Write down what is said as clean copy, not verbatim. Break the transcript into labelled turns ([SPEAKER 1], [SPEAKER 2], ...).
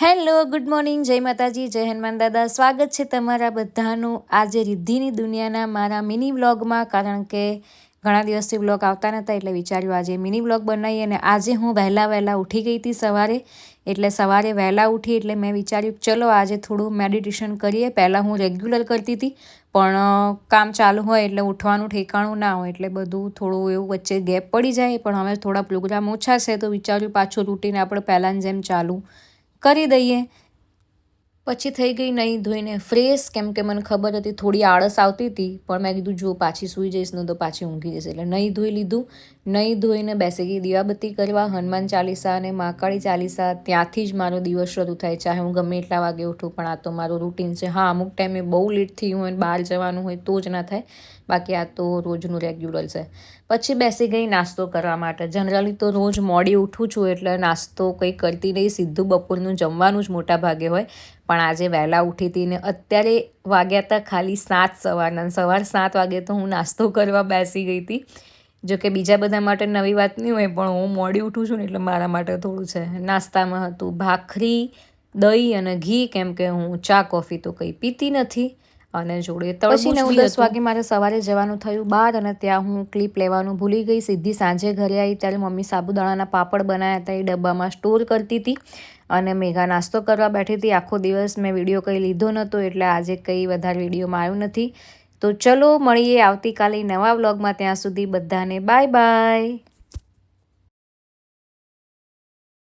[SPEAKER 1] Hello good morning, જય માતાજી, જય હનુમાન દાદા. સ્વાગત છે તમારા બધાનું આજે રિદ્ધિની દુનિયાના મારા મિની વ્લોગમાં. કારણ કે ઘણા દિવસથી વ્લોગ આવતા નહોતા એટલે વિચાર્યું આજે મિની વ્લોગ બનાવીએ. અને આજે હું વહેલા ઉઠી ગઈ હતી સવારે. એટલે સવારે વહેલા ઉઠી એટલે મેં વિચાર્યું ચલો આજે થોડું મેડિટેશન કરીએ. પહેલાં હું રેગ્યુલર કરતી હતી પણ કામ ચાલુ હોય એટલે ઉઠવાનું ઠેકાણું ના હોય એટલે બધું થોડું એવું વચ્ચે ગેપ પડી જાય. પણ હવે થોડા પ્રોગ્રામ ઓછા છે તો વિચાર્યું પાછું રૂટીન આપણે પહેલાંની જેમ ચાલુ કરી દઈએ. પછી થઈ ગઈ નહીં ધોઈને ફ્રેશ, કેમ કે મને ખબર હતી થોડી આળસ આવતી હતી પણ મેં કીધું જો પાછી સૂઈ જઈશ ને તો પાછી ઊંઘી જશે એટલે નહીં ધોઈ લીધું. નહીં ધોઈને બેસી ગઈ દીવાબત્તી કરવા. હનુમાન ચાલીસા અને મહાકાળી ચાલીસા ત્યાંથી જ મારો દિવસ શરૂ થાય, ચાહે હું ગમે એટલા વાગે ઉઠું પણ આ તો મારું રૂટીન છે. હા, અમુક ટાઈમે બહુ લેટ થયું હોય બહાર જવાનું હોય તો જ ના થાય, બાકી આ તો રોજનું રેગ્યુલર છે. પછી બેસી ગઈ નાસ્તો કરવા માટે. જનરલી તો રોજ મોડી ઉઠું છું એટલે નાસ્તો કંઈ કરતી નહીં, સીધું બપોરનું જમવાનું જ મોટા ભાગે હોય. પણ આજે વહેલા ઉઠી હતી ને અત્યારે વાગ્યા હતા ખાલી 7 સવારના. સવાર 7 વાગે તો હું નાસ્તો કરવા બેસી ગઈ હતી. જો કે બીજા બધા માટે નવી વાત નહીં હોય પણ હું મોડી ઉઠું છું ને એટલે મારા માટે થોડું છે. નાસ્તામાં હતું ભાખરી, દહીં અને ઘી, કેમ કે હું ચા કોફી તો કંઈ પીતી નથી. અને જોડે પછી 9-10 વાગે મારે સવારે જવાનું થયું બહાર અને ત્યાં હું ક્લિપ લેવાનું ભૂલી ગઈ. સીધી સાંજે ઘરે આવી ત્યારે મમ્મી સાબુદાણાના પાપડ બનાવ્યા હતા, એ ડબ્બામાં સ્ટોર કરતી હતી અને મેઘા નાસ્તો કરવા બેઠી હતી. આખો દિવસ મેં વિડીયો કંઈ લીધો નહોતો એટલે આજે કંઈ વધારે વિડીયોમાં આવ્યું નથી. તો ચલો મળીએ આવતીકાલે નવા વ્લોગમાં. ત્યાં સુધી બધાને બાય બાય.